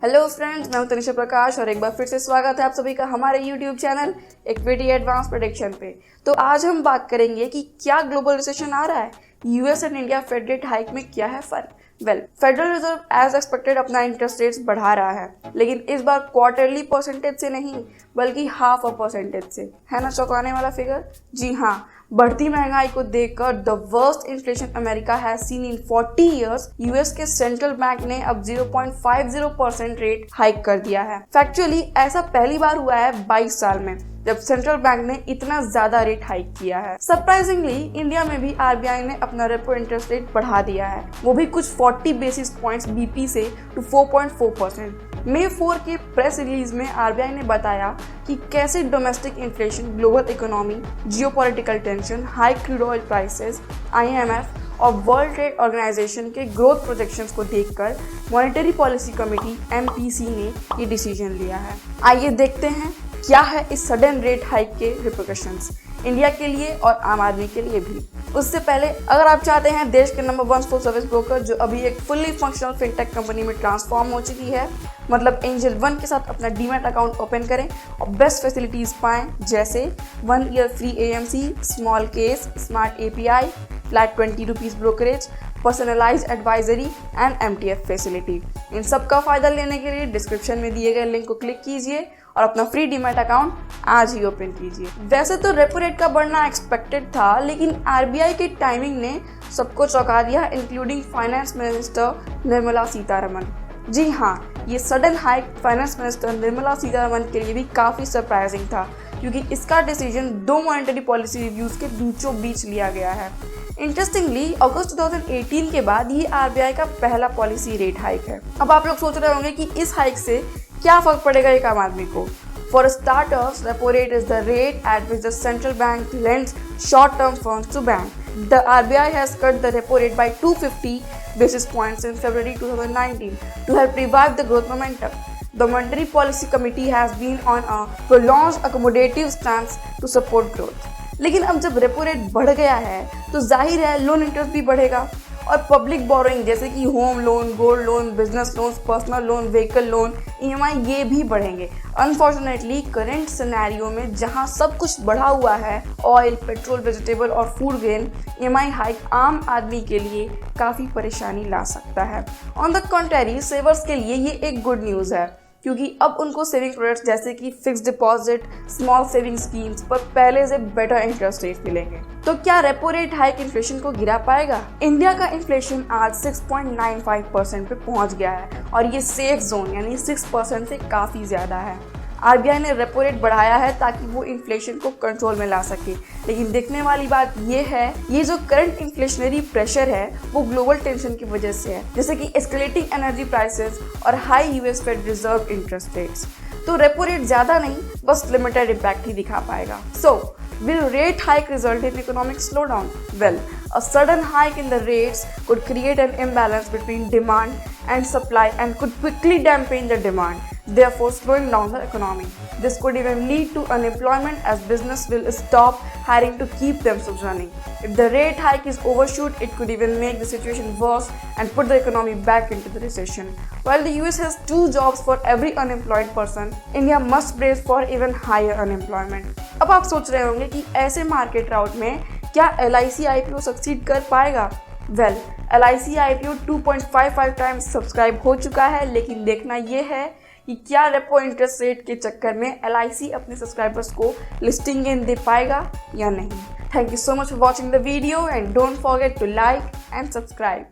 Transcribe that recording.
Hello friends, मैं हूं तनिषा प्रकाश और एक बार फिर से स्वागत है आप सभी का हमारे YouTube channel equity advance prediction पे। तो आज हम बात करेंगे कि क्या ग्लोबल रिसेशन आ रहा है, US and India fed rate hike में क्या है फर्क। फेडरल रिजर्व एज एक्सपेक्टेड अपना इंटरेस्ट रेट्स बढ़ा रहा है, लेकिन इस बार क्वार्टरली परसेंटेज से नहीं बल्कि 0.5% से। है ना चौंकाने वाला फिगर? जी हाँ, बढ़ती महंगाई को देखकर the worst inflation America has seen in 40 years, US के सेंट्रल बैंक ने अब 0.50% रेट हाइक कर दिया है। फैक्चुअली ऐसा पहली बार हुआ है 22 साल में जब सेंट्रल बैंक ने इतना ज्यादा रेट हाइक किया है। सरप्राइजिंगली इंडिया में भी आरबीआई ने अपना रेपो इंटरेस्ट रेट बढ़ा दिया है, वो भी कुछ 40 बेसिस पॉइंट्स बीपी से टू 4.4%। मई 4 के प्रेस रिलीज में आरबीआई ने बताया कि कैसे domestic inflation, global economy, geopolitical tension, high crude oil prices, IMF और वर्ल्ड ट्रेड ऑर्गेनाइजेशन के ग्रोथ प्रोजेक्शंस को देखकर मॉनेटरी पॉलिसी कमेटी एमपीसी ने ये डिसीजन लिया है। आइए देखते हैं क्या है इस सडन रेट हाइक के रिपरकशंस इंडिया के लिए और आम आदमी के लिए भी। उससे पहले अगर आप चाहते हैं देश के नंबर 1 फुल सर्विस ब्रोकर जो अभी एक फुल्ली फंक्शनल फिनटेक कंपनी में ट्रांसफॉर्म हो चुकी है, मतलब एंजल वन के साथ अपना डीमैट अकाउंट ओपन करें और बेस्ट फैसिलिटीज पाएं, जैसे 1 year free AMC, small case, smart API, flat 20 rupees brokerage, personalised advisory and MTF facility. इन सब का फायदा लेने के लिए डिस्क्रिप्शन में दिए गए लिंक को क्लिक कीजिए और अपना फ्री डीमैट अकाउंट आज ही ओपन कीजिए। वैसे तो रेपो रेट का बढ़ना एक्सपेक्टेड था, लेकिन आरबीआई की टाइमिंग ने सबको चौंका दिया, including finance minister Nirmala Sitharaman. जी हाँ, ये sudden hike finance minister Nirmala Sitharaman के लिए भी काफ़ी सरप्राइजिंग था, क्योंकि इसका डिसीजन 2 मॉनेटरी पॉलिसी रिव्यूज़ के बीचों बीच लिया गया है। इंटरेस्टिंगली अगस्त 2018 के बाद ये आरबीआई का पहला पॉलिसी रेट हाइक है। अब आप लोग सोच रहे होंगे कि इस हाइक से क्या फर्क पड़ेगा एक आम आदमी को। For starters, repo rate is the rate at which the central bank lends short term funds to bank. The RBI has cut the repo rate by 250 basis points in February 2019 to help revive the growth momentum. The Monetary Policy Committee has been on a prolonged accommodative stance to support growth. लेकिन अब जब repo rate बढ़ गया है तो जाहिर है loan interest भी बढ़ेगा और पब्लिक बोरोइंग जैसे कि home loan, gold loan, business loan, personal loan, vehicle loan, EMI ये भी बढ़ेंगे। अनफॉर्चुनेटली करंट सिनेरियो में जहां सब कुछ बढ़ा हुआ है, ऑयल, पेट्रोल, वेजिटेबल और फूड ग्रेन, ईएमआई हाइक आम आदमी के लिए काफ़ी परेशानी ला सकता है। ऑन द कॉन्ट्रेरी सेवर्स के लिए ये एक गुड न्यूज़ है, क्योंकि अब उनको सेविंग प्रोडक्ट्स जैसे कि fix deposit, small saving schemes पर पहले से बेटर इंटरेस्ट रेट मिलेंगे। तो क्या रेपो रेट हाइक इन्फ्लेशन को गिरा पाएगा? इंडिया का इन्फ्लेशन आज 6.95% पे पहुंच गया है और ये सेफ जोन यानी 6% से काफ़ी ज़्यादा है। आरबीआई ने रेपो रेट बढ़ाया है ताकि वो इन्फ्लेशन को कंट्रोल में ला सके, लेकिन देखने वाली बात ये है, ये जो करंट इन्फ्लेशनरी प्रेशर है वो ग्लोबल टेंशन की वजह से है, जैसे कि एस्केलेटिंग एनर्जी प्राइसेस और high US Fed reserve interest rates. तो रेपो रेट ज़्यादा नहीं, बस लिमिटेड इम्पैक्ट ही दिखा पाएगा। सो will rate hike result in economic slowdown? Well, a sudden hike in the rates could create an imbalance between demand and supply and could quickly dampen the demand, therefore slowing down the economy. This could even lead to unemployment as business will stop hiring to keep themselves running. If the rate hike is overshoot, it could even make the situation worse and put the economy back into the recession. While the US has 2 jobs for every unemployed person, India must brace for even higher unemployment. अब आप सोच रहे होंगे कि ऐसे market राउट में क्या LIC IPO succeed कर पाएगा? Well, LIC IPO 2.55 times subscribe हो चुका है, लेकिन देखना यह है कि क्या रेपो इंटरेस्ट रेट के चक्कर में LIC अपने सब्सक्राइबर्स को लिस्टिंग गेन दे पाएगा या नहीं। Thank you so much for watching the video and don't forget to like and subscribe.